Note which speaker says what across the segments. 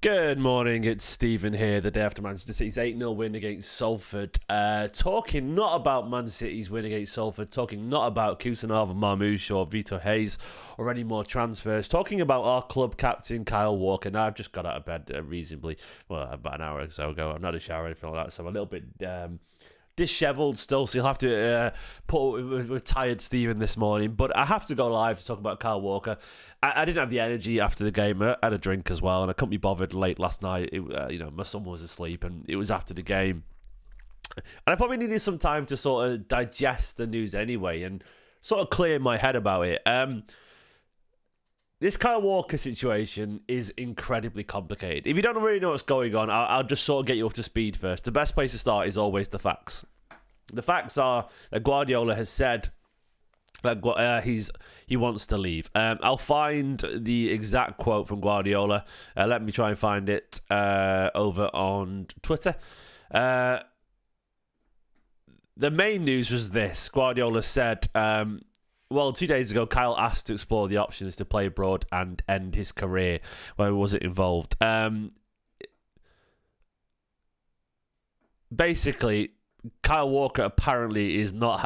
Speaker 1: Good morning, it's Stephen here, the day after Manchester City's 8-0 win against Salford. Talking not about Man City's win against Salford, talking not about Kusanov, Marmoush or Vito Hayes or any more transfers, talking about our club captain, Kyle Walker. Now, I've just got out of bed about an hour or so ago. I've not had a shower or anything like that, so I'm a little bit dishevelled still, so you'll have to put with tired Stephen this morning. But I have to go live to talk about Kyle Walker. I didn't have the energy after the game. I had a drink as well, and I couldn't be bothered late last night. My son was asleep, and it was after the game. And I probably needed some time to sort of digest the news anyway, and sort of clear my head about it. This Kyle Walker situation is incredibly complicated. If you don't really know what's going on, I'll just sort of get you up to speed first. The best place to start is always the facts. The facts are that Guardiola has said that he wants to leave. I'll find the exact quote from Guardiola. Let me try and find it over on Twitter. The main news was this. Guardiola said... 2 days ago, Kyle asked to explore the options to play abroad and end his career. Where was it involved? Basically, Kyle Walker apparently is not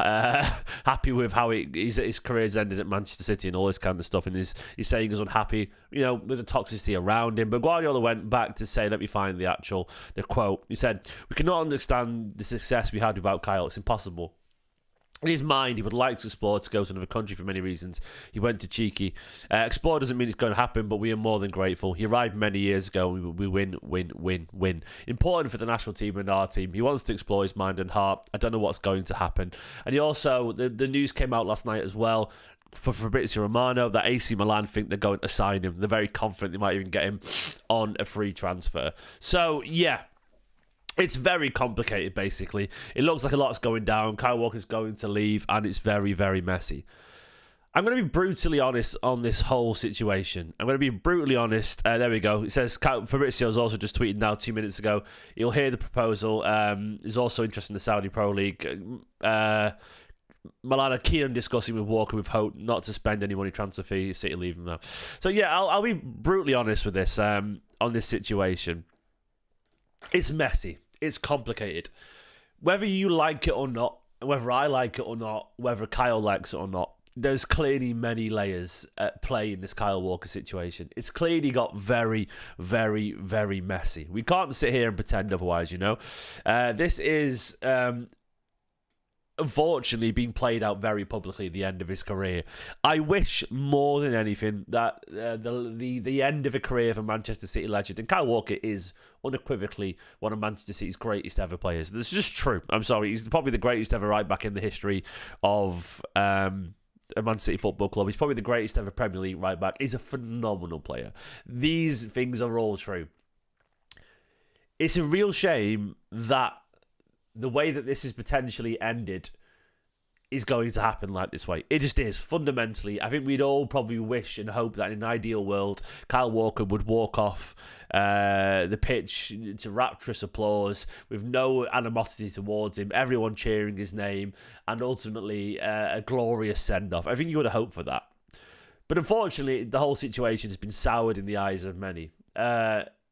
Speaker 1: happy with how his career's ended at Manchester City and all this kind of stuff. And he's saying he's unhappy, with the toxicity around him. But Guardiola went back to say, let me find the quote. He said, "We cannot understand the success we had without Kyle. It's impossible. In his mind, he would like to explore to go to another country for many reasons. He went to Cheeky. Explore doesn't mean it's going to happen, but we are more than grateful. He arrived many years ago. We win, win, win, win. Important for the national team and our team. He wants to explore his mind and heart. I don't know what's going to happen." And he also, the news came out last night as well for Fabrizio Romano that AC Milan think they're going to sign him. They're very confident they might even get him on a free transfer. So, yeah. It's very complicated, basically. It looks like a lot's going down. Kyle Walker's going to leave, and it's very, very messy. I'm going to be brutally honest on this whole situation. I'm going to be brutally honest. There we go. It says Fabrizio's also just tweeted now 2 minutes ago. You'll hear the proposal. Is also interested in the Saudi Pro League. Milan are keen on discussing with Walker with hope not to spend any money transfer fee. City leaving now. So yeah, I'll be brutally honest with this on this situation. It's messy. It's complicated. Whether you like it or not, whether I like it or not, whether Kyle likes it or not, there's clearly many layers at play in this Kyle Walker situation. It's clearly got very, very, very messy. We can't sit here and pretend otherwise, This is... unfortunately being played out very publicly at the end of his career. I wish more than anything that the end of a career for Manchester City legend, and Kyle Walker is unequivocally one of Manchester City's greatest ever players. This is just true. I'm sorry, he's probably the greatest ever right back in the history of a Man City Football Club. He's probably the greatest ever Premier League right back. He's a phenomenal player. These things are all true. It's a real shame that the way that this is potentially ended is going to happen like this way. It just is. Fundamentally, I think we'd all probably wish and hope that in an ideal world, Kyle Walker would walk off the pitch to rapturous applause with no animosity towards him, everyone cheering his name, and ultimately a glorious send-off. I think you would have hoped for that. But unfortunately, the whole situation has been soured in the eyes of many.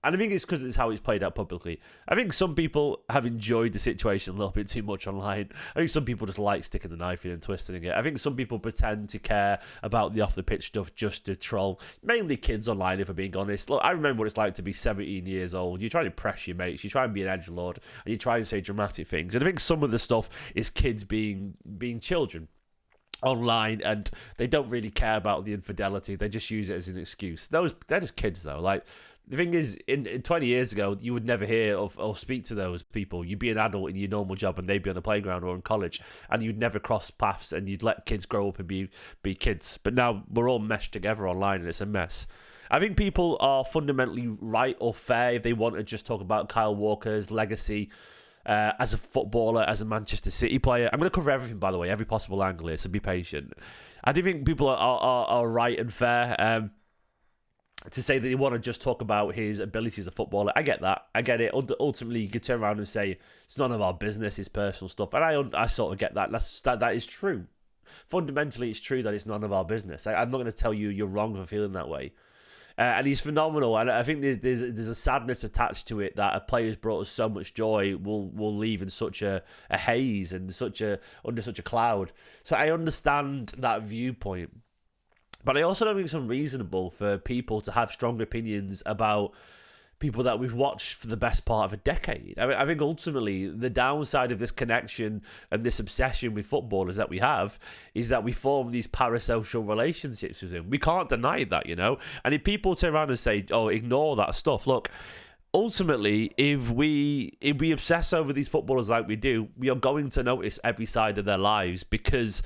Speaker 1: And I think it's because it's how it's played out publicly. I think some people have enjoyed the situation a little bit too much online. I think some people just like sticking the knife in and twisting it. I think some people pretend to care about the off-the-pitch stuff just to troll. Mainly kids online, if I'm being honest. Look, I remember what it's like to be 17 years old. You try to impress your mates. You try and be an edgelord. And you try and say dramatic things. And I think some of the stuff is kids being children online, and they don't really care about the infidelity. They just use it as an excuse. They're just kids, though. Like, the thing is, in 20 years ago, you would never hear or speak to those people. You'd be an adult in your normal job and they'd be on the playground or in college, and you'd never cross paths, and you'd let kids grow up and be kids. But now we're all meshed together online, and it's a mess. I think people are fundamentally right or fair if they want to just talk about Kyle Walker's legacy as a footballer, as a Manchester City player. I'm going to cover everything, by the way, every possible angle here, so be patient. I do think people are right and fair to say that they want to just talk about his ability as a footballer. I get that. I get it. Ultimately, you could turn around and say it's none of our business, his personal stuff. And I sort of get that. That is true. Fundamentally, it's true that it's none of our business. I'm not going to tell you you're wrong for feeling that way. and he's phenomenal. And I think there's a sadness attached to it that a player who's brought us so much joy will leave in such a haze and under such a cloud. So I understand that viewpoint, but I also don't think it's unreasonable for people to have strong opinions about people that we've watched for the best part of a decade. I think ultimately the downside of this connection and this obsession with footballers that we have is that we form these parasocial relationships with them. We can't deny that, you know? And if people turn around and say, oh, ignore that stuff, look, ultimately, if we obsess over these footballers like we do, we are going to notice every side of their lives, because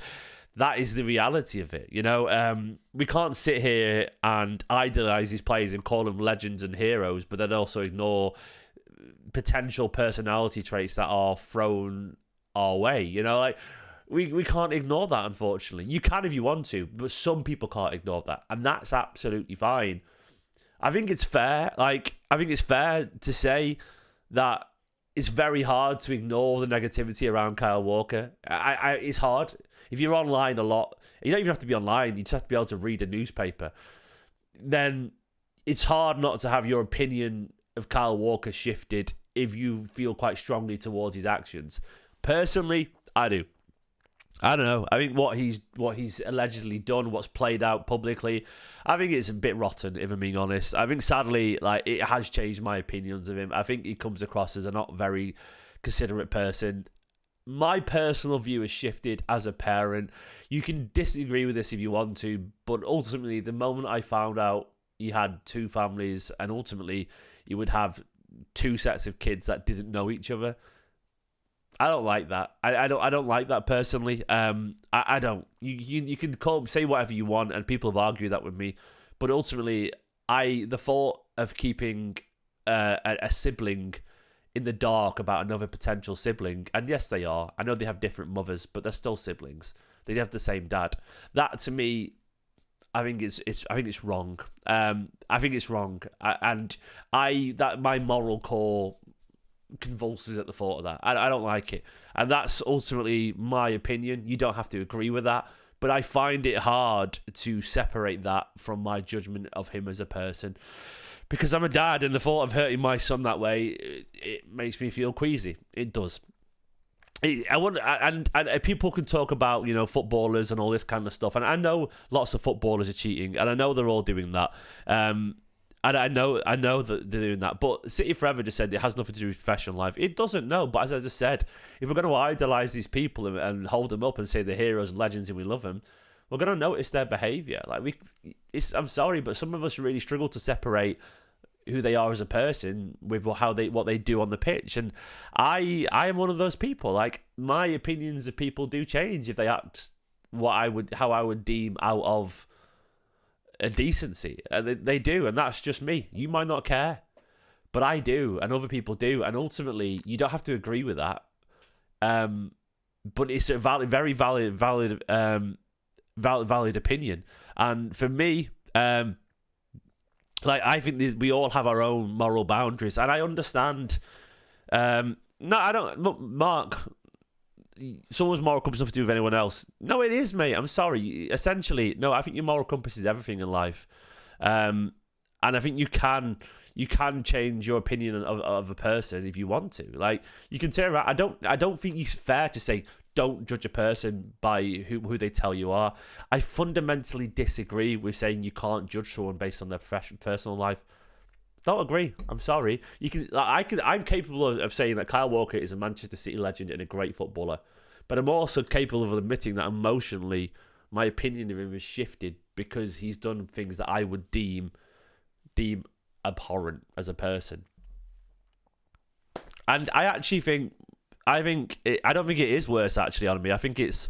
Speaker 1: that is the reality of it, you know. We can't sit here and idolize these players and call them legends and heroes, but then also ignore potential personality traits that are thrown our way. You know, like we can't ignore that. Unfortunately, you can if you want to, but some people can't ignore that, and that's absolutely fine. I think it's fair. Like, I think it's fair to say that it's very hard to ignore the negativity around Kyle Walker. It's hard. If you're online a lot, you don't even have to be online, you just have to be able to read a newspaper, then it's hard not to have your opinion of Kyle Walker shifted if you feel quite strongly towards his actions. Personally, I do. I don't know. I think what he's allegedly done, what's played out publicly, I think it's a bit rotten, if I'm being honest. I think sadly, like, it has changed my opinions of him. I think he comes across as a not very considerate person. My personal view has shifted as a parent. You can disagree with this if you want to, but ultimately, the moment I found out he had two families and ultimately he would have two sets of kids that didn't know each other, I don't like that. I don't like that personally. I don't. You can say whatever you want, and people have argued that with me, but ultimately, the thought of keeping a sibling in the dark about another potential sibling, and yes, they are. I know they have different mothers, but they're still siblings. They have the same dad. That, to me, I think it's wrong. I think it's wrong, and my moral core convulses at the thought of that. I don't like it, and that's ultimately my opinion. You don't have to agree with that, but I find it hard to separate that from my judgment of him as a person. Because I'm a dad, and the thought of hurting my son that way, it makes me feel queasy. It does. And people can talk about, you know, footballers and all this kind of stuff, and I know lots of footballers are cheating, and I know they're all doing that. And I know that they're doing that. But City Forever just said it has nothing to do with professional life. It doesn't, no. But as I just said, if we're going to idolise these people and hold them up and say they're heroes and legends and we love them, we're going to notice their behaviour. Like, I'm sorry, but some of us really struggle to separate who they are as a person with what they do on the pitch, and I am one of those people. Like, my opinions of people do change if they act how I would deem out of a decency. They do, and that's just me. You might not care, but I do, and other people do, and ultimately, you don't have to agree with that. But it's a very valid opinion, and for me, like, I think we all have our own moral boundaries, and I understand. No, I don't, Mark. Someone's moral compass nothing to do with anyone else. No, it is, mate. I'm sorry. Essentially, no. I think your moral compass is everything in life, and I think you can change your opinion of a person if you want to. Like, you can turn around. I don't think it's fair to say don't judge a person by who they tell you are. I fundamentally disagree with saying you can't judge someone based on their personal life. Don't agree. I'm sorry. I'm capable of saying that Kyle Walker is a Manchester City legend and a great footballer, but I'm also capable of admitting that emotionally, my opinion of him has shifted because he's done things that I would deem abhorrent as a person. And I don't think it is worse actually on me. I think it's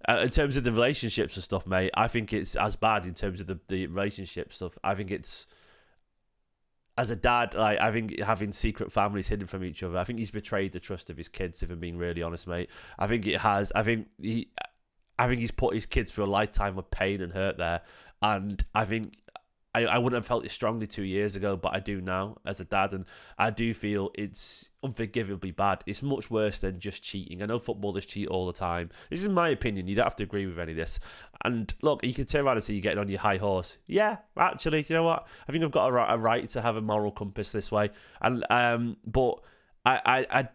Speaker 1: in terms of the relationships and stuff, mate. I think it's as bad in terms of the relationship stuff. I think it's, as a dad, like, I think having secret families hidden from each other, I think he's betrayed the trust of his kids, if I'm being really honest, mate. I think it has. I think he's put his kids through a lifetime of pain and hurt there, and I think I wouldn't have felt it strongly 2 years ago, but I do now as a dad, and I do feel it's unforgivably bad. It's much worse than just cheating. I know footballers cheat all the time. This is my opinion. You don't have to agree with any of this. And look, you can turn around and say you're getting on your high horse. Yeah, actually, you know what? I think I've got a right to have a moral compass this way. And but I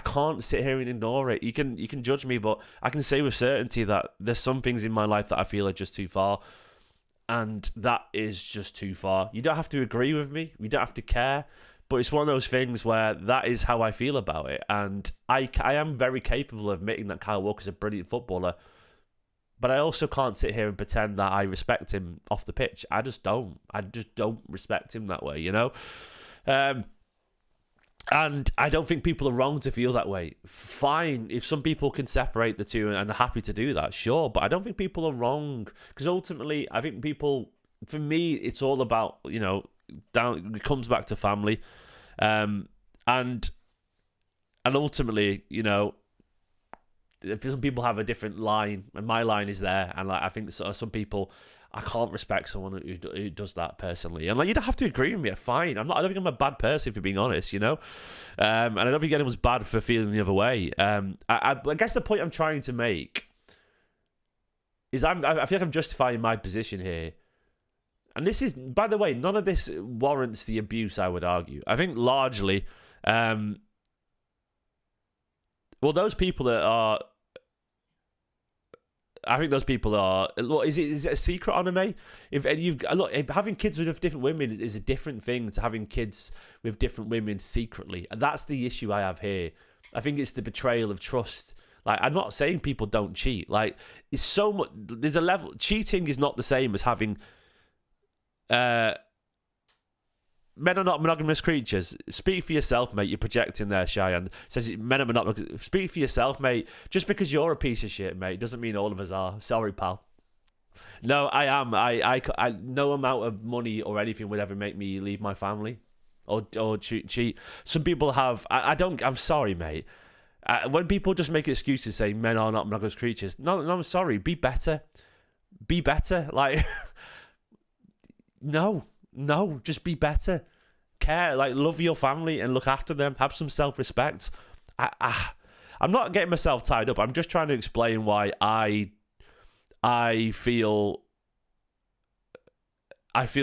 Speaker 1: can't sit here and ignore it. You can judge me, but I can say with certainty that there's some things in my life that I feel are just too far. And that is just too far. You don't have to agree with me. You don't have to care. But it's one of those things where that is how I feel about it. And I am very capable of admitting that Kyle Walker's a brilliant footballer. But I also can't sit here and pretend that I respect him off the pitch. I just don't. I just don't respect him that way, you know? And I don't think people are wrong to feel that way. Fine, if some people can separate the two and are happy to do that, sure. But I don't think people are wrong. Because ultimately, I think people, for me, it's all about, you know, it comes back to family. And ultimately, you know, some people have a different line, and my line is there. And like, I think some people, I can't respect someone who does that personally. And like, you don't have to agree with me. Fine. I don't think I'm a bad person, for being honest, you know. And I don't think anyone's bad for feeling the other way. I guess the point I'm trying to make is I feel like I'm justifying my position here. And this is, by the way, none of this warrants the abuse, I would argue. I think largely, well, those people that are, I think those people are. Look, is it a secret, Anime? If having kids with different women is a different thing to having kids with different women secretly, and that's the issue I have here. I think it's the betrayal of trust. Like, I'm not saying people don't cheat. Like, it's so much. There's a level. Cheating is not the same as having. Men are not monogamous creatures. Speak for yourself, mate. You're projecting there, Cheyenne. Says men are monogamous. Speak for yourself, mate. Just because you're a piece of shit, mate, doesn't mean all of us are. Sorry, pal. No, I am. I no amount of money or anything would ever make me leave my family or cheat. Some people have. I'm sorry, mate. When people just make excuses saying men are not monogamous creatures, no, I'm sorry. Be better. Be better. Like, no, just be better. Care, like, love your family and look after them. Have some self-respect. I'm not getting myself tied up. I'm just trying to explain why I feel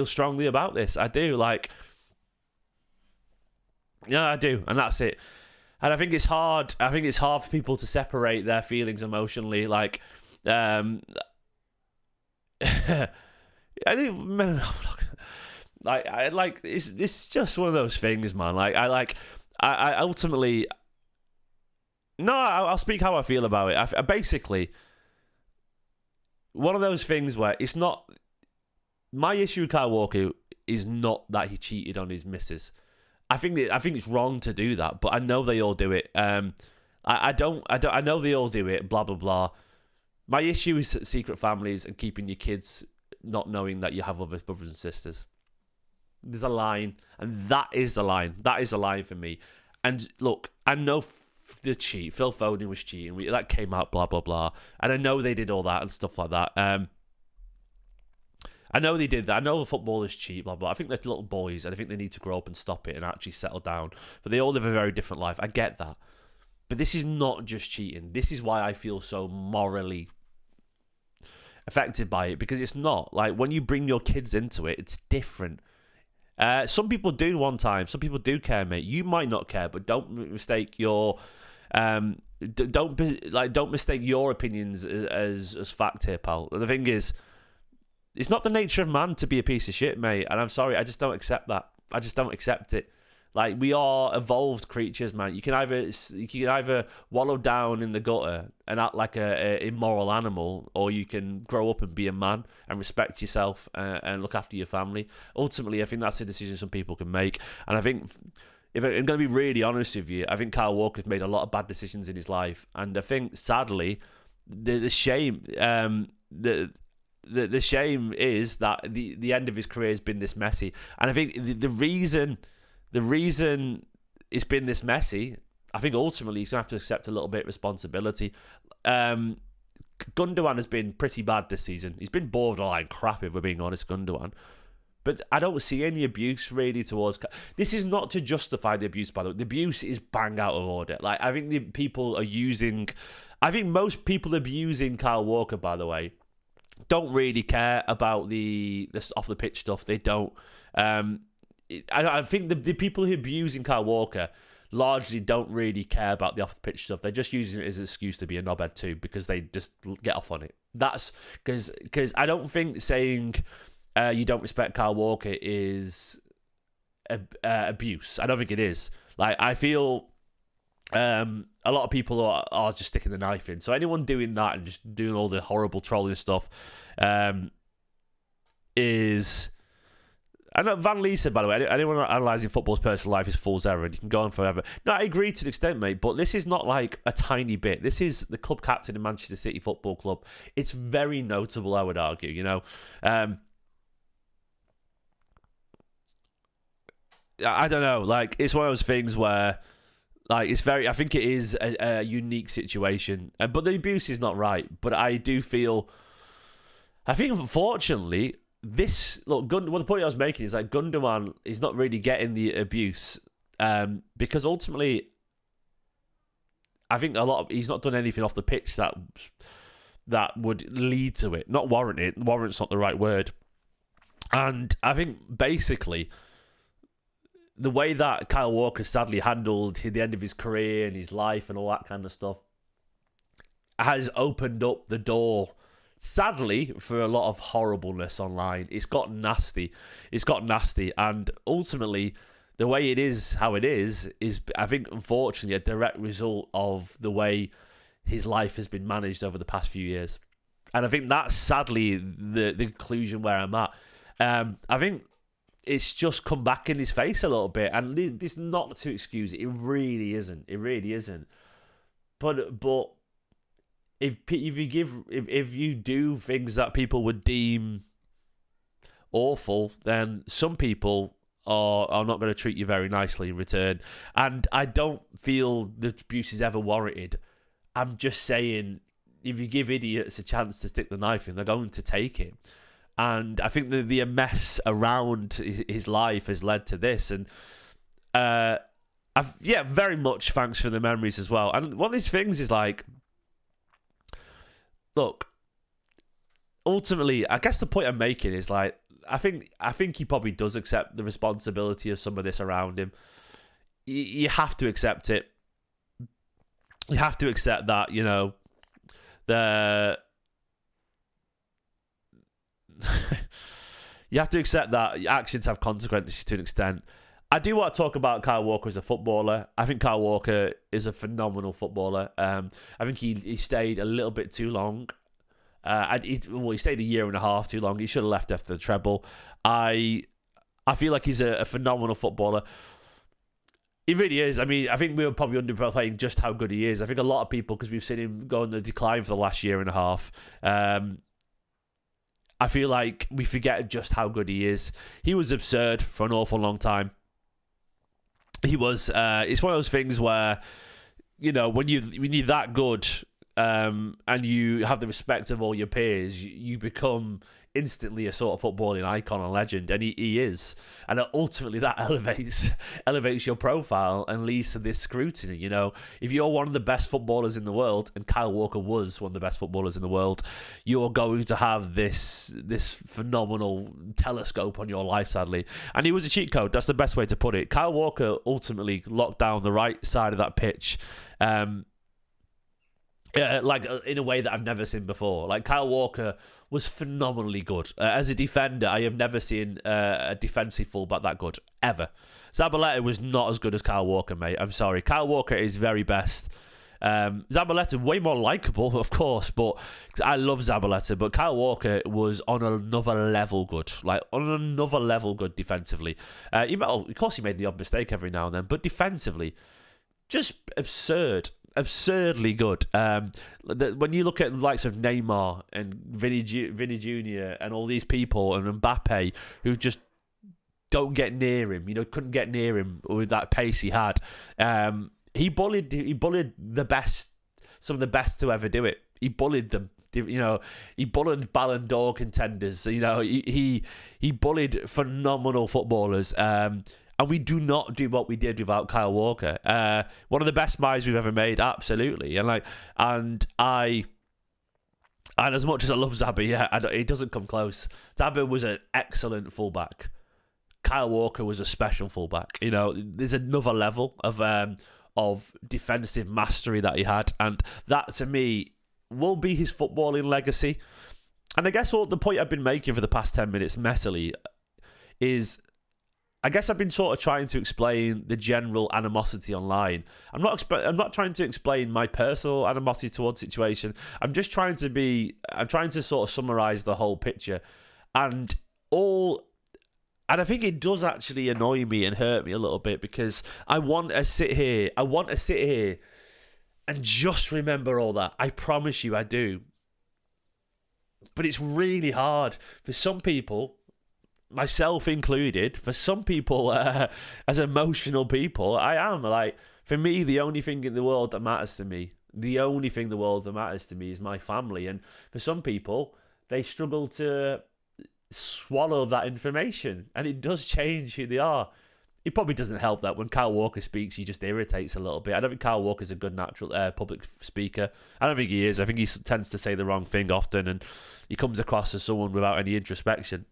Speaker 1: strongly about this. I do, like, yeah, I do, and that's it. And I think it's hard. I think it's hard for people to separate their feelings emotionally. Like, I think it's just one of those things, man. I ultimately, no, I'll speak how I feel about it. I basically, one of those things where it's not, my issue with Kyle Walker is not that he cheated on his missus. I think it's wrong to do that, but I know they all do it. I know they all do it. Blah blah blah. My issue is secret families and keeping your kids not knowing that you have other brothers and sisters. There's a line, and that is the line. That is the line for me. And look, I know the cheat. Phil Foden was cheating. That came out, blah, blah, blah. And I know they did all that and stuff like that. I know they did that. I know the footballers cheat, blah, blah. I think they're little boys, and I think they need to grow up and stop it and actually settle down. But they all live a very different life. I get that. But this is not just cheating. This is why I feel so morally affected by it, because it's not. Like, when you bring your kids into it, it's different. Some people do one time. Some people do care, mate. You might not care, but don't mistake your don't mistake your opinions as fact here, pal. The thing is, it's not the nature of man to be a piece of shit, mate. And I'm sorry, I just don't accept that. I just don't accept it. Like, we are evolved creatures, man. You can either wallow down in the gutter and act like a immoral animal, or you can grow up and be a man and respect yourself and look after your family. Ultimately, I think that's a decision some people can make. And I think, if I'm going to be really honest with you, I think Kyle Walker's made a lot of bad decisions in his life. And I think, sadly, the shame, the shame is that the end of his career has been this messy. And I think the reason it's been this messy, I think ultimately he's going to have to accept a little bit of responsibility. Gundogan has been pretty bad this season. He's been borderline crap, if we're being honest, Gundogan. But I don't see any abuse really towards. This is not to justify the abuse, by the way. The abuse is bang out of order. Like, I think the people are using. I think most people abusing Kyle Walker, by the way, don't really care about the off the pitch stuff. They don't. I think the people who are abusing Kyle Walker largely don't really care about the off the pitch stuff. They're just using it as an excuse to be a knobhead too, because they just get off on it. That's because I don't think saying you don't respect Kyle Walker is abuse. I don't think it is. Like, I feel a lot of people are just sticking the knife in. So anyone doing that and just doing all the horrible trolling stuff is... I know Van Lee said, by the way, anyone analysing football's personal life is fool's errand. You can go on forever. No, I agree to an extent, mate, but this is not like a tiny bit. This is the club captain of Manchester City Football Club. It's very notable, I would argue, you know. I don't know, like, it's one of those things where, like, it's very, I think it is a unique situation, but the abuse is not right. But I do feel, I think, unfortunately, this, look, well, the point I was making is, like, Gundogan is not really getting the abuse, because ultimately, I think he's not done anything off the pitch that would lead to it, not warrant it. Warrant's not the right word. And I think, basically, the way that Kyle Walker sadly handled the end of his career and his life and all that kind of stuff has opened up the door, sadly, for a lot of horribleness online. It's got nasty. And ultimately, the way it is, how it is, I think, unfortunately, a direct result of the way his life has been managed over the past few years. And I think that's sadly the conclusion where I'm at. I think it's just come back in his face a little bit, and this not to excuse it. It really isn't. It really isn't. But if you do things that people would deem awful, then some people are not going to treat you very nicely in return. And I don't feel that abuse is ever warranted. I'm just saying, if you give idiots a chance to stick the knife in, they're going to take it. And I think the mess around his life has led to this. And very much thanks for the memories as well. And one of these things is, like, look, ultimately, I guess the point I'm making is, like, I think he probably does accept the responsibility of some of this around him. You have to accept it. You have to accept that, you know, you have to accept that actions have consequences to an extent. I do want to talk about Kyle Walker as a footballer. I think Kyle Walker is a phenomenal footballer. I think he stayed a little bit too long. He stayed a year and a half too long. He should have left after the treble. I feel like he's a phenomenal footballer. He really is. I mean, I think we were probably underplaying just how good he is. I think a lot of people, because we've seen him go on the decline for the last year and a half, I feel like we forget just how good he is. He was absurd for an awful long time. He was. It's one of those things where, you know, when you're that good, and you have the respect of all your peers, you become instantly a sort of footballing icon and legend, and he is. And ultimately that elevates your profile and leads to this scrutiny. You know, if you're one of the best footballers in the world, and Kyle Walker was one of the best footballers in the world, you're going to have this phenomenal telescope on your life, sadly. And he was a cheat code. That's the best way to put it. Kyle Walker ultimately locked down the right side of that pitch, like in a way that I've never seen before. Like, Kyle Walker was phenomenally good. As a defender, I have never seen a defensive fullback that good, ever. Zabaleta was not as good as Kyle Walker, mate. I'm sorry. Kyle Walker is very best. Zabaleta, way more likeable, of course, but I love Zabaleta, but Kyle Walker was on another level good. Like, on another level good defensively. Of course, he made the odd mistake every now and then, but defensively, just absurdly good. When you look at the likes of Neymar and Vinny Jr. and all these people, and Mbappe, who just don't get near him, you know, couldn't get near him with that pace he had. He bullied the best, some of the best to ever do it. He bullied them he bullied Ballon d'Or contenders. He bullied phenomenal footballers. And we do not do what we did without Kyle Walker. One of the best buys we've ever made, absolutely. And as much as I love Zabba, he doesn't come close. Zabba was an excellent fullback. Kyle Walker was a special fullback. There's another level of defensive mastery that he had, and that to me will be his footballing legacy. And I guess the point I've been making for the past 10 minutes messily is, I guess I've been sort of trying to explain the general animosity online. I'm not trying to explain my personal animosity towards the situation. I'm trying to sort of summarize the whole picture, and I think it does actually annoy me and hurt me a little bit, because I want to sit here and just remember all that. I promise you I do. But it's really hard for some people, myself included, for some people, as emotional people, for me, the only thing in the world that matters to me is my family. And for some people, they struggle to swallow that information, and it does change who they are. It probably doesn't help that when Kyle Walker speaks, he just irritates a little bit. I don't think Kyle Walker's a good natural public speaker. I don't think he is. I think he tends to say the wrong thing often, and he comes across as someone without any introspection.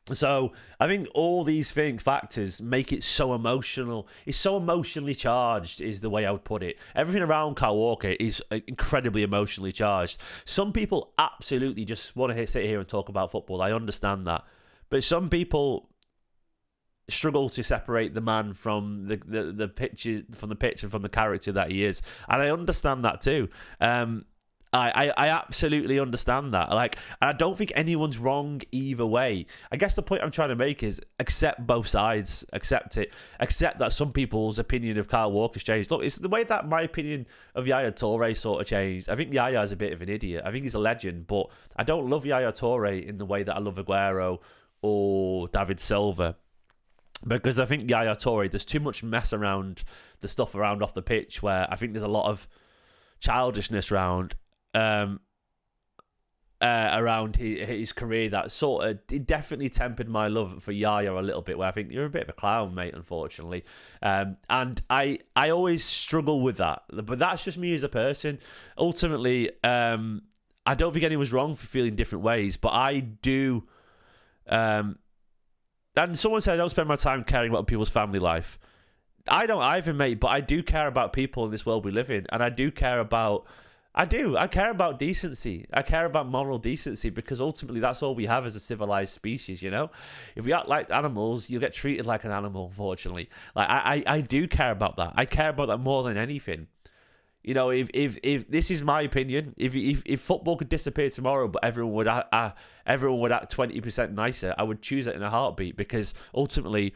Speaker 1: So I think all these factors make it so emotional. It's so emotionally charged, is the way I would put it. Everything around Kyle Walker is incredibly emotionally charged. Some people absolutely just want to sit here and talk about football. I understand that. But some people struggle to separate the man from the pitch, from the pitch, and from the character that he is. And I understand that too. I absolutely understand that. I don't think anyone's wrong either way. I guess the point I'm trying to make is accept both sides. Accept it. Accept that some people's opinion of Kyle Walker's changed. Look, it's the way that my opinion of Yaya Toure sort of changed. I think Yaya's a bit of an idiot. I think he's a legend, but I don't love Yaya Toure in the way that I love Aguero or David Silva. Because I think Yaya Toure, there's too much mess around the stuff around off the pitch, where I think there's a lot of childishness around his career that sort of, it definitely tempered my love for Yaya a little bit, where I think you're a bit of a clown, mate, unfortunately. And I always struggle with that, but that's just me as a person. Ultimately, I don't think anyone's wrong for feeling different ways, but I do. And someone said I don't spend my time caring about people's family life. I don't either, mate, but I do care about people in this world we live in, and I care about decency. I care about moral decency, because ultimately that's all we have as a civilized species, If we act like animals, you'll get treated like an animal, unfortunately. I do care about that. I care about that more than anything. If this is my opinion, if football could disappear tomorrow, but everyone would act 20% nicer, I would choose it in a heartbeat, because ultimately,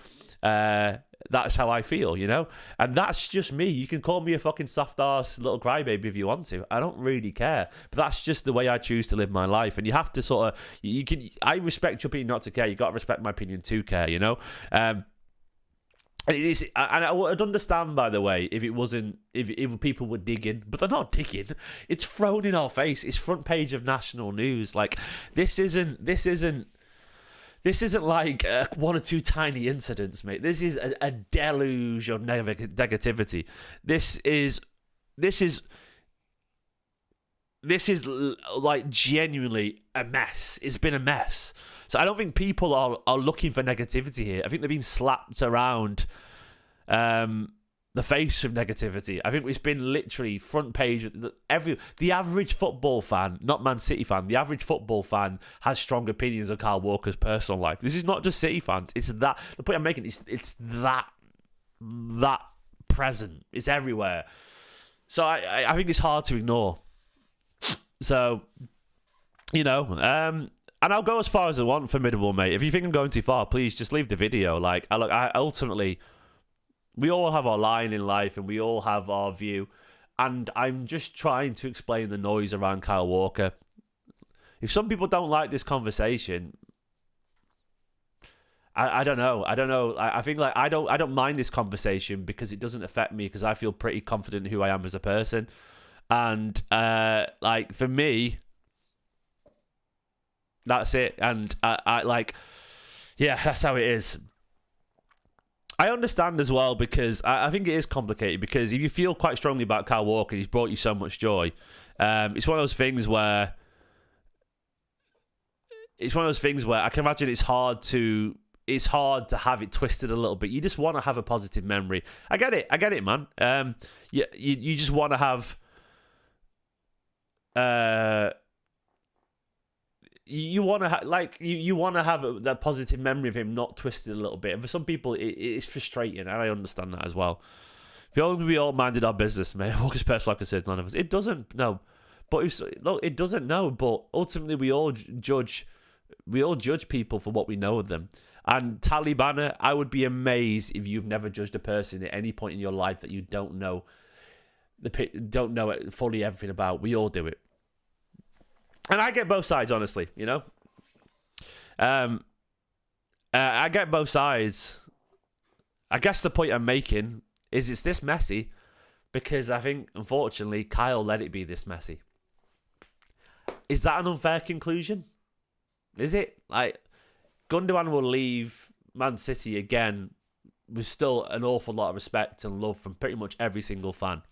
Speaker 1: that's how I feel, and that's just me. You can call me a fucking soft ass little crybaby if you want to. I don't really care, but that's just the way I choose to live my life. And you have to sort of, I respect your opinion not to care. You got to respect my opinion to care, and I would understand, by the way, if it wasn't, if people were digging, but they're not digging. It's thrown in our face. It's front page of national news. This isn't like one or two tiny incidents, mate. This is a deluge of negativity. This is like genuinely a mess. It's been a mess. So I don't think people are looking for negativity here. I think they've been slapped around the face of negativity. I think it's been literally front page. The average football fan, not Man City fan, the average football fan has strong opinions of Kyle Walker's personal life. This is not just City fans. It's that. The point I'm making is it's that present. It's everywhere. So I think it's hard to ignore. So, and I'll go as far as I want, formidable, mate. If you think I'm going too far, please just leave the video. I ultimately, we all have our line in life, and we all have our view. And I'm just trying to explain the noise around Kyle Walker. If some people don't like this conversation, I don't know. I think I don't mind this conversation, because it doesn't affect me, because I feel pretty confident in who I am as a person. And like for me, that's it. And I like, yeah, that's how it is. I understand as well, because I think it is complicated, because if you feel quite strongly about Kyle Walker, he's brought you so much joy. It's one of those things where I can imagine it's hard to have it twisted a little bit. You just want to have a positive memory. I get it, man. You just want to have you want to you want to have that positive memory of him not twisted a little bit. And for some people, it's frustrating, and I understand that as well. If only we all minded our business, mate. Walker's personal, like I said, none of us. It doesn't, no. But look, it doesn't know. But ultimately, we all judge people for what we know of them. And Taliban, I would be amazed if you've never judged a person at any point in your life that you don't know it fully everything about. We all do it. And I get both sides, honestly, you know? I get both sides. I guess the point I'm making is it's this messy because I think, unfortunately, Kyle let it be this messy. Is that an unfair conclusion? Is it? Like, Gundogan will leave Man City again with still an awful lot of respect and love from pretty much every single fan.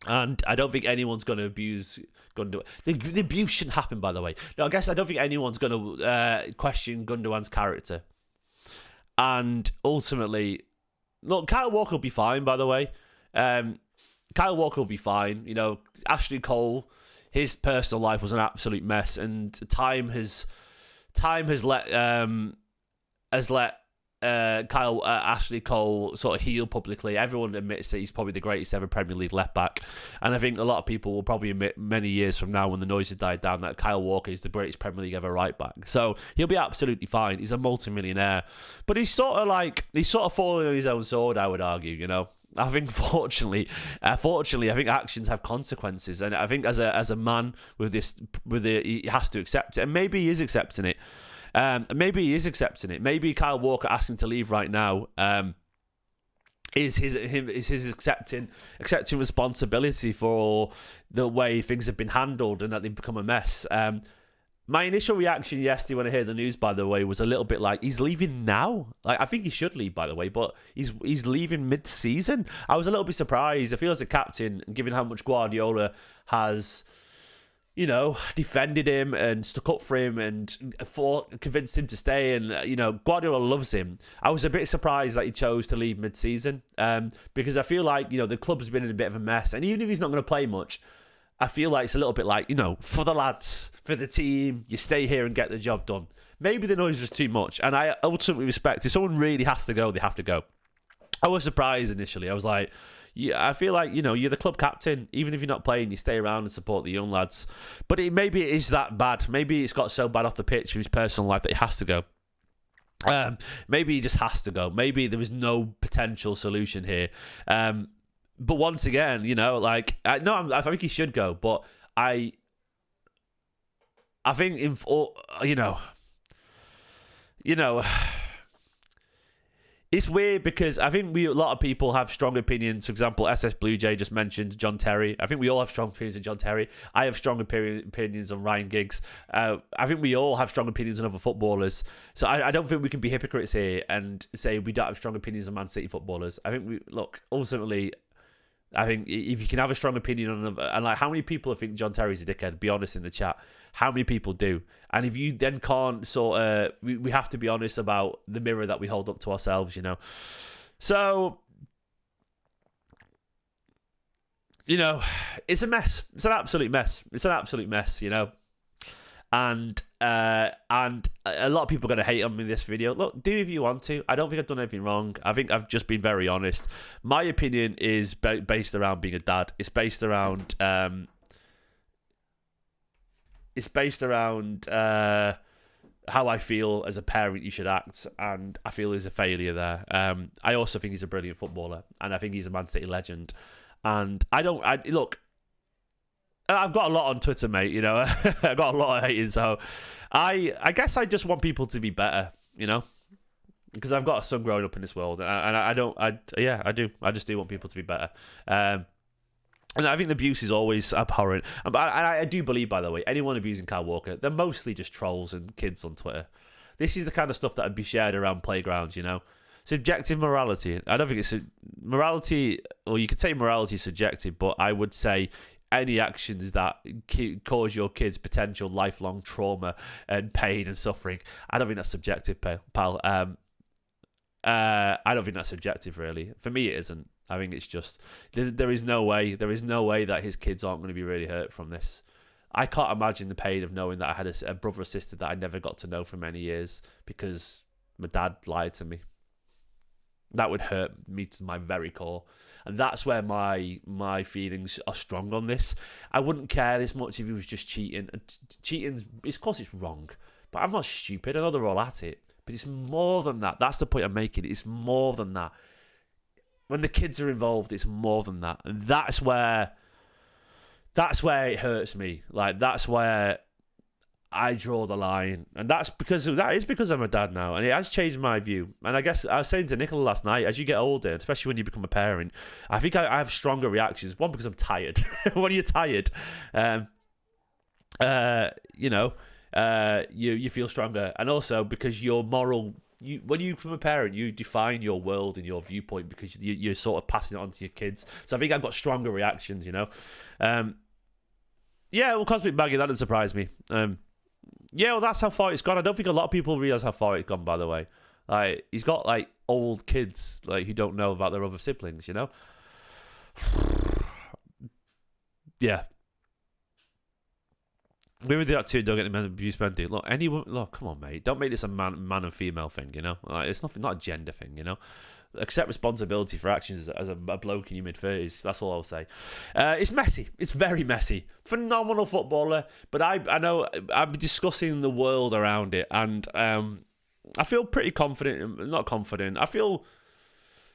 Speaker 1: And I don't think anyone's going to abuse Gundogan. The abuse shouldn't happen, by the way. No, I guess I don't think anyone's going to question Gundogan's character. And ultimately, look, Kyle Walker will be fine, by the way. Kyle Walker will be fine. You know, Ashley Cole, his personal life was an absolute mess, and time has let Ashley Cole sort of heal publicly. Everyone admits that he's probably the greatest ever Premier League left back, and I think a lot of people will probably admit many years from now, when the noise has died down, that Kyle Walker is the greatest Premier League ever right back. So he'll be absolutely fine. He's a multi-millionaire, but he's sort of falling on his own sword, I would argue. You know, I think fortunately, I think actions have consequences, and I think as a man he has to accept it, and maybe he is accepting it. Maybe Kyle Walker asking to leave right now is his accepting responsibility for the way things have been handled and that they've become a mess. My initial reaction yesterday when I heard the news, by the way, was a little bit like, he's leaving now? Like, I think he should leave, by the way, but he's leaving mid-season. I was a little bit surprised. I feel as a captain, given how much Guardiola has, you know, defended him and stuck up for him and convinced him to stay, and, you know, Guardiola loves him. I was a bit surprised that he chose to leave mid-season, because I feel like, you know, the club's been in a bit of a mess, and even if he's not going to play much, I feel like it's a little bit like, you know, for the lads, for the team, you stay here and get the job done. Maybe the noise was too much, and I ultimately respect, if someone really has to go, they have to go. I was surprised initially. I was like, yeah, I feel like, you know, you're the club captain. Even if you're not playing, you stay around and support the young lads. But maybe it is that bad. Maybe it's got so bad off the pitch in his personal life that he has to go. Maybe he just has to go. Maybe there was no potential solution here. But once again, you know, like, I think he should go. But I think, you know, it's weird because I think a lot of people have strong opinions. For example, SS Blue Jay just mentioned John Terry. I think we all have strong opinions on John Terry. I have strong opinions on Ryan Giggs. I think we all have strong opinions on other footballers. So I don't think we can be hypocrites here and say we don't have strong opinions on Man City footballers. I think ultimately, I think if you can have a strong opinion on another, and like, how many people think John Terry's a dickhead? Be honest in the chat. How many people do? And if you then can't we have to be honest about the mirror that we hold up to ourselves, you know. So, you know, it's a mess. It's an absolute mess. You know. And a lot of people are going to hate on me in this video. Look, do if you want to. I don't think I've done anything wrong. I think I've just been very honest. My opinion is based around being a dad. It's based around how I feel as a parent you should act, and I feel there's a failure there. I also think he's a brilliant footballer, and I think he's a Man City legend. And look, I've got a lot on Twitter, mate, you know. I've got a lot of hating, so I guess I just want people to be better, you know, because I've got a son growing up in this world, and I do. I just do want people to be better. And I think the abuse is always abhorrent. But I do believe, by the way, anyone abusing Kyle Walker, they're mostly just trolls and kids on Twitter. This is the kind of stuff that would be shared around playgrounds, you know? Subjective morality. I don't think it's morality, or you could say morality is subjective, but I would say any actions that cause your kids potential lifelong trauma and pain and suffering, I don't think that's subjective, pal. I don't think that's subjective, really. For me, it isn't. I think it's just there is no way that his kids aren't going to be really hurt from this. I can't imagine the pain of knowing that I had a brother or sister that I never got to know for many years because my dad lied to me. That would hurt me to my very core. And that's where my feelings are strong on this. I wouldn't care this much if he was just cheating. Cheating's, of course it's wrong, but I'm not stupid. I know they're all at it. But it's more than that. That's the point I'm making. It's more than that. When the kids are involved, it's more than that. And that's where it hurts me. Like, that's where I draw the line. And that is because I'm a dad now. And it has changed my view. And I guess I was saying to Nicola last night, as you get older, especially when you become a parent, I think I have stronger reactions. One, because I'm tired. When you're tired, you feel stronger. And also because your moral... when you become a parent, you define your world and your viewpoint because you're sort of passing it on to your kids. So I think I've got stronger reactions, you know. Cosmic Baggy, that doesn't surprise me. That's how far it's gone. I don't think a lot of people realise how far it's gone, by the way. Like, he's got, like, old kids, like, who don't know about their other siblings, you know? Yeah. Women do that too. Don't get the men abuse men do. Look, come on, mate. Don't make this a man and female thing. You know, like, it's not a gender thing. You know, accept responsibility for actions as a bloke in your mid-30s. That's all I'll say. It's messy. It's very messy. Phenomenal footballer, but I know I'm discussing the world around it, and I feel pretty confident. Not confident. I feel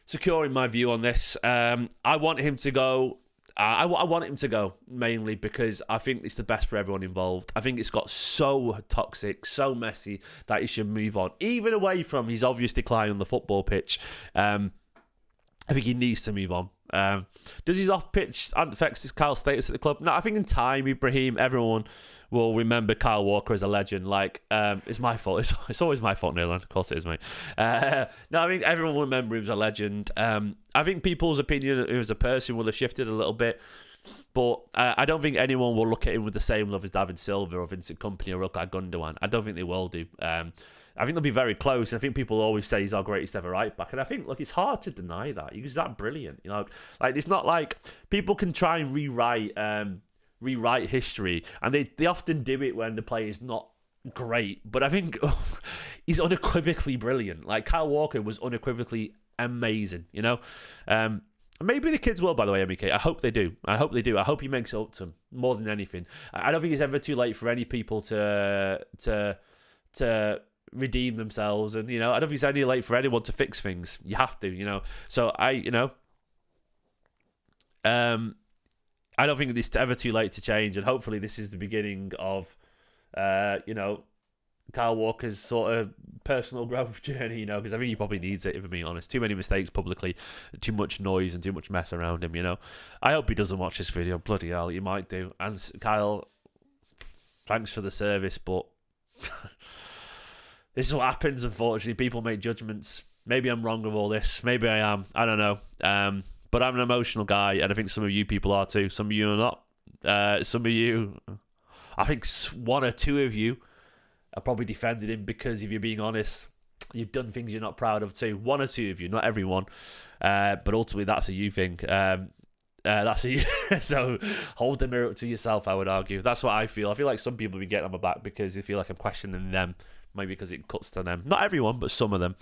Speaker 1: secure in my view on this. I want him to go. I want him to go, mainly because I think it's the best for everyone involved. I think it's got so toxic, so messy, that he should move on. Even away from his obvious decline on the football pitch, I think he needs to move on. Does his off-pitch affect his Kyle status at the club? No, I think in time, Ibrahim, everyone will remember Kyle Walker as a legend. Like, it's my fault. It's always my fault, Milan. Of course it is, mate. No, I think everyone will remember him as a legend. I think people's opinion of him as a person will have shifted a little bit, but I don't think anyone will look at him with the same love as David Silva or Vincent Kompany or Ilkay Gundogan. I don't think they will do. I think they'll be very close. I think people always say he's our greatest ever right back, and I think, look, it's hard to deny that. He's that brilliant, you know. Like, it's not like people can try and rewrite history, and they often do it when the play is not great. But I think he's unequivocally brilliant. Like, Kyle Walker was unequivocally amazing, you know. Maybe the kids will, by the way, MEK. I hope they do. I hope he makes it up to them more than anything. I don't think it's ever too late for any people to redeem themselves, and, you know, I don't think it's any late for anyone to fix things. You have to, you know. So I don't think it's ever too late to change, and hopefully this is the beginning of, Kyle Walker's sort of personal growth journey, you know, because I think he probably needs it, if I'm being honest. Too many mistakes publicly, too much noise and too much mess around him, you know. I hope he doesn't watch this video. Bloody hell, you might do. And Kyle, thanks for the service, but this is what happens, unfortunately. People make judgments. Maybe I'm wrong with all this. Maybe I am. I don't know. But I'm an emotional guy, and I think some of you people are too. Some of you are not. Some of you, I think one or two of you are probably defending him because, if you're being honest, you've done things you're not proud of too. One or two of you, not everyone. But ultimately, that's a you thing. That's a you. So hold the mirror up to yourself, I would argue. That's what I feel. I feel like some people be getting on my back because they feel like I'm questioning them. Maybe because it cuts to them. Not everyone, but some of them.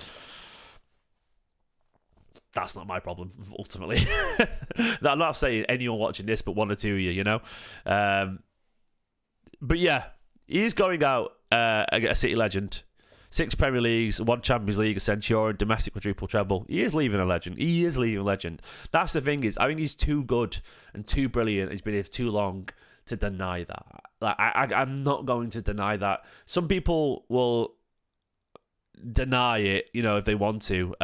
Speaker 1: That's not my problem, ultimately. I'm not saying anyone watching this, but one or two of you, you know. But yeah, he is going out a City legend. 6 Premier Leagues, 1 Champions League, a Centurion, domestic quadruple treble. He is leaving a legend. He is leaving a legend. That's the thing is, I think he's too good and too brilliant. He's been here for too long to deny that. Like, I'm not going to deny that. Some people will deny it, if they want to,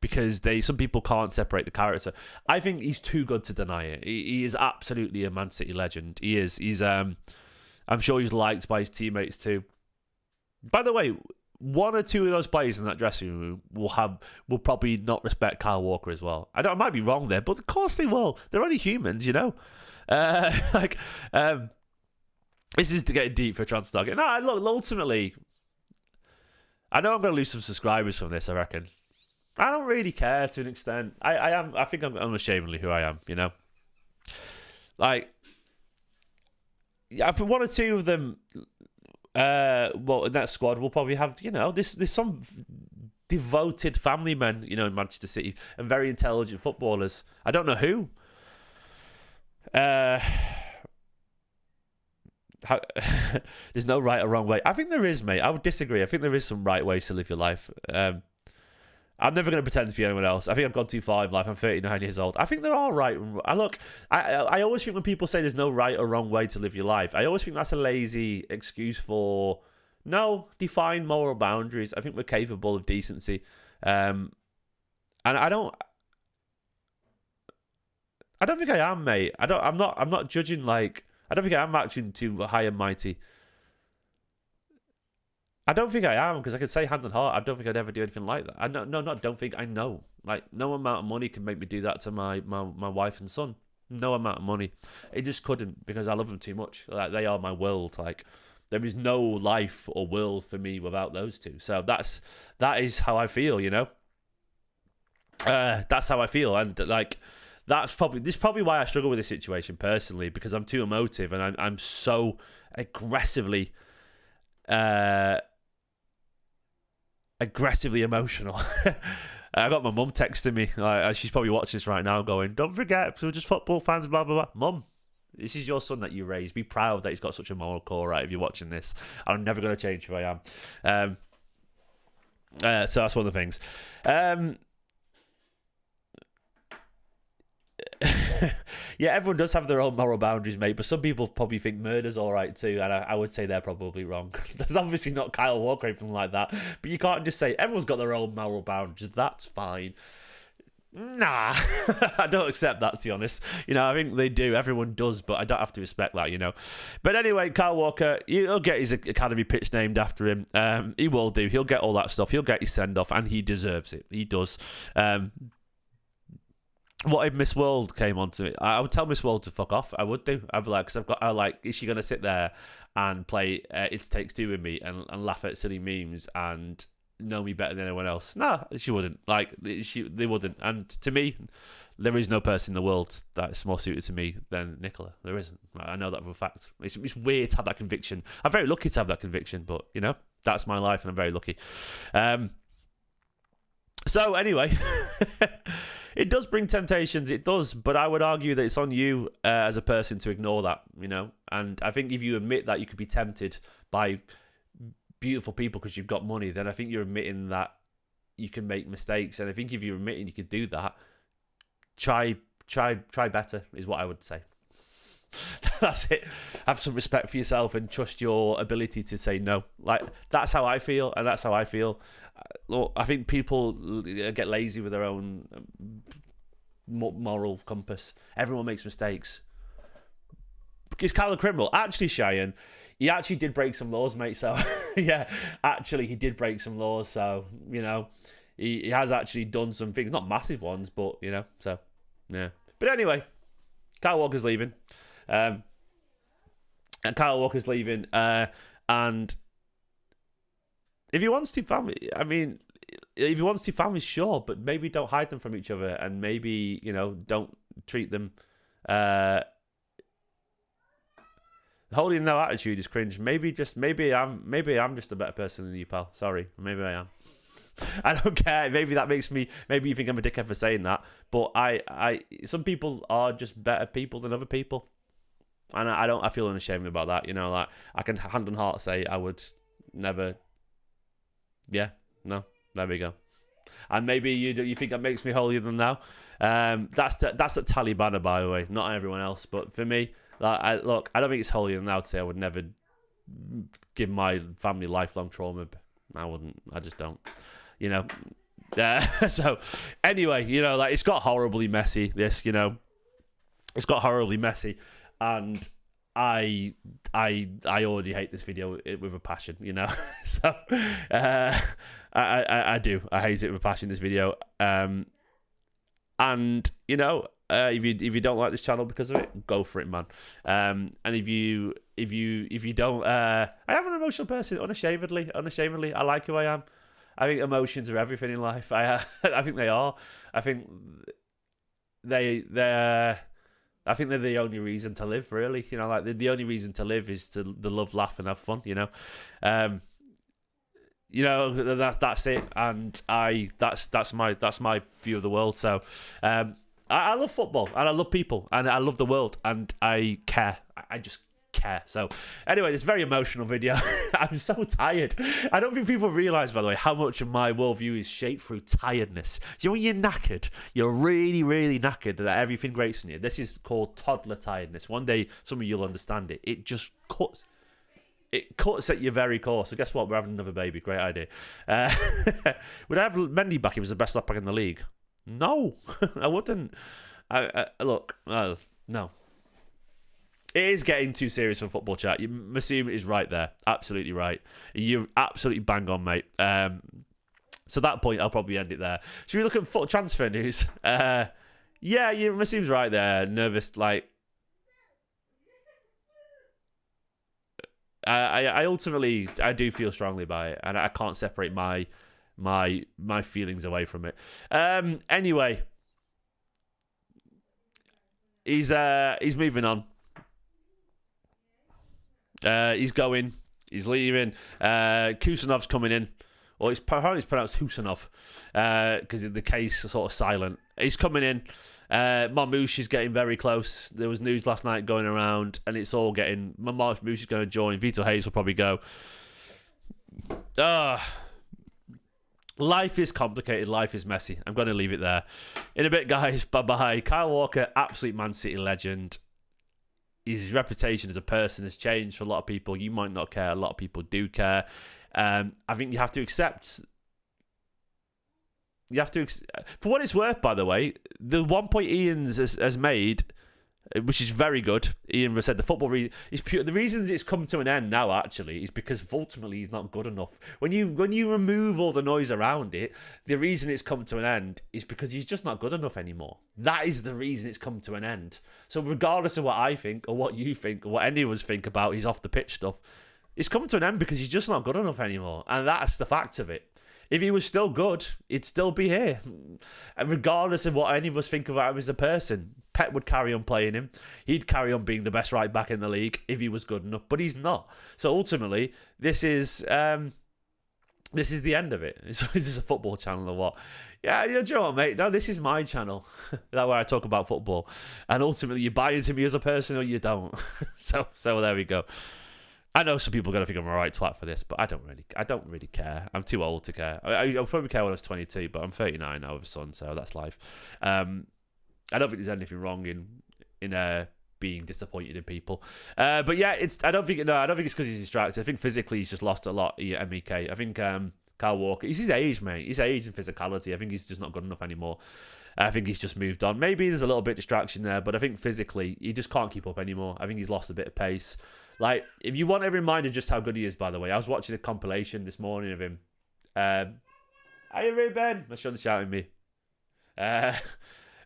Speaker 1: because some people can't separate the character. I think he's too good to deny it. He is absolutely a Man City legend. He is. I'm sure he's liked by his teammates too. By the way, one or two of those players in that dressing room will probably not respect Kyle Walker as well. I might be wrong there, but of course they will. They're only humans, This is getting deep for a transfer target. No, look, ultimately, I know I'm going to lose some subscribers from this, I reckon. I don't really care to an extent. I think I'm unashamedly who I am, Like, yeah, for one or two of them, in that squad, we'll probably have, there's some devoted family men, in Manchester City, and very intelligent footballers. I don't know who. There's no right or wrong way. I think there is, mate. I would disagree. I think there is some right ways to live your life. I'm never going to pretend to be anyone else. I think I've gone too far in life. I'm 39 years old. I think there are right. I always think when people say there's no right or wrong way to live your life, I always think that's a lazy excuse for define moral boundaries. I think we're capable of decency, and I don't think I am, mate. I'm not judging like. I don't think I am acting too high and mighty. I don't think I am, because I can say hand on heart, I don't think I'd ever do anything like that. I don't think I know. Like, no amount of money can make me do that to my wife and son. No amount of money. It just couldn't, because I love them too much. Like, they are my world. Like, there is no life or world for me without those two. So that is how I feel, That's how I feel, and like. This is probably why I struggle with this situation personally, because I'm too emotive and I'm so aggressively emotional. I got my mum texting me. She's probably watching this right now going, don't forget, we're just football fans, blah, blah, blah. Mum, this is your son that you raised. Be proud that he's got such a moral core, right, if you're watching this. I'm never going to change who I am. So that's one of the things. Yeah, everyone does have their own moral boundaries, mate, but some people probably think murder's all right too, and I would say they're probably wrong. There's obviously not Kyle Walker or anything like that, but you can't just say everyone's got their own moral boundaries. That's fine. Nah, I don't accept that, to be honest. I think they do. Everyone does, but I don't have to respect that, But anyway, Kyle Walker, he'll get his academy pitch named after him. He will do. He'll get all that stuff. He'll get his send-off, and he deserves it. He does. What if Miss World came on to me? I would tell Miss World to fuck off. I would do. I'd be like, because is she going to sit there and play It Takes Two with me and laugh at silly memes and know me better than anyone else? No, she wouldn't. They wouldn't. And to me, there is no person in the world that's more suited to me than Nicola. There isn't. I know that for a fact. It's weird to have that conviction. I'm very lucky to have that conviction, but, that's my life and I'm very lucky. So, anyway... It does bring temptations, it does, but I would argue that it's on you as a person to ignore that, And I think if you admit that you could be tempted by beautiful people because you've got money, then I think you're admitting that you can make mistakes. And I think if you're admitting you could do that, try better is what I would say. That's it. Have some respect for yourself and trust your ability to say no. That's how I feel, and that's how I feel. Look, I think people get lazy with their own moral compass. Everyone makes mistakes. Is Kyle a criminal? Actually, Cheyenne, he actually did break some laws, mate. So, yeah, actually, he did break some laws. So, he has actually done some things. Not massive ones, but, so, yeah. But anyway, Kyle Walker's leaving. And if he wants to family, sure, but maybe don't hide them from each other, and maybe don't treat them. Holding no attitude is cringe. Maybe I'm just a better person than you, pal. Sorry, maybe I am. I don't care. Maybe that makes me. Maybe you think I'm a dickhead for saying that, but some people are just better people than other people, and I feel unashamed about that. I can hand on heart say I would never. Yeah, no, there we go. And maybe you think that makes me holier than thou. That's a Taliban, by the way, not everyone else. But for me, I don't think it's holier than thou to say I would never give my family lifelong trauma. I wouldn't. I just don't. You know. So anyway, you know, like it's got horribly messy. This, you know, it's got horribly messy, and I already hate this video with a passion. You know, so I do. I hate it with a passion. This video, and you know. If you don't like this channel because of it, go for it, man. And if you don't, I am an emotional person, unashamedly. I like who I am. I think emotions are everything in life. I think they are. I think they're the only reason to live, really. You know, like the only reason to live is to love, laugh, and have fun. You know, that's it. And that's my view of the world. So, I love football, and I love people, and I love the world, and I care. I just care. So, anyway, this very emotional video. I'm so tired. I don't think people realise, by the way, how much of my worldview is shaped through tiredness. You know, when you're knackered, you're really, really knackered, that everything grates on you. This is called toddler tiredness. One day, some of you'll understand it. It just cuts. It cuts at your very core. So guess what? We're having another baby. Great idea. Would I have Mendy back if he was the best left back in the league? No, I wouldn't. Look, no. It is getting too serious for football chat. Masoom is right there. Absolutely right. You're absolutely bang on, mate. So at that point, I'll probably end it there. Should we look at foot transfer news? Yeah, Masoom's right there. Nervous, like... I ultimately, I do feel strongly about it, and I can't separate my feelings away from it. Anyway, he's moving on. He's going. He's leaving. Kusanov's coming in. Or apparently it's pronounced Husanov, because the case is sort of silent. He's coming in. Marmouche is getting very close. There was news last night going around, and it's all getting... Marmouche is going to join. Vito Hayes will probably go. Life is complicated. Life is messy. I'm going to leave it there. In a bit, guys. Bye-bye. Kyle Walker, absolute Man City legend. His reputation as a person has changed for a lot of people. You might not care. A lot of people do care. I think you have to accept... For what it's worth, by the way, the 1 point Ian has made, which is very good. Ian said the football is pure. The reasons it's come to an end now, actually, is because ultimately he's not good enough. When you remove all the noise around it, the reason it's come to an end is because he's just not good enough anymore. That is the reason it's come to an end. So regardless of what I think or what you think or what anyone's think about his off the pitch stuff, it's come to an end because he's just not good enough anymore, and that's the fact of it. If he was still good, he'd still be here. And regardless of what any of us think about him as a person, Pep would carry on playing him. He'd carry on being the best right back in the league if he was good enough, but he's not. So ultimately, this is the end of it. So is this a football channel or what? Yeah, you know what, mate? No, this is my channel. That's where I talk about football. And ultimately, you buy into me as a person or you don't. So there we go. I know some people are going to think I'm a right twat for this, but I don't really care. I'm too old to care. I'll probably care when I was 22, but I'm 39 now with a son, so that's life. I don't think there's anything wrong in being disappointed in people. But yeah, I don't think it's because he's distracted. I think physically he's just lost a lot at MEK. I think Kyle Walker, he's his age, mate. His age and physicality. I think he's just not good enough anymore. I think he's just moved on. Maybe there's a little bit of distraction there, but I think physically he just can't keep up anymore. I think he's lost a bit of pace. Like, if you want a reminder just how good he is, by the way, I was watching a compilation this morning of him. Hey, Ruben! My son's shouting me. Well,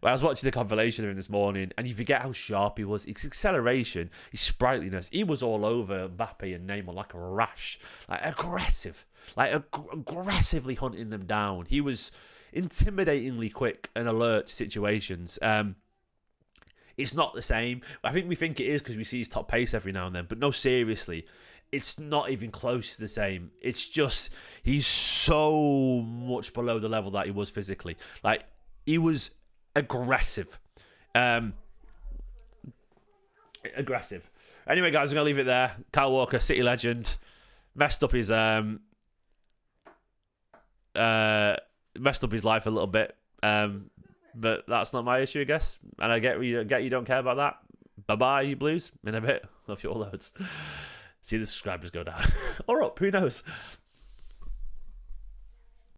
Speaker 1: I was watching the compilation of him this morning, and you forget how sharp he was. His acceleration, his sprightliness. He was all over Mbappe and Neymar like a rash. Like, aggressive. Like, aggressively hunting them down. He was intimidatingly quick and alert to situations. It's not the same. I think we think it is because we see his top pace every now and then. But no, seriously, it's not even close to the same. It's just, he's so much below the level that he was physically. Like, he was aggressive. Aggressive. Anyway, guys, I'm going to leave it there. Kyle Walker, City legend. Messed up his life a little bit. But that's not my issue, I guess. And I get you don't care about that. Bye-bye, you Blues. In a bit. Love you all loads. See the subscribers go down. Or up, who knows?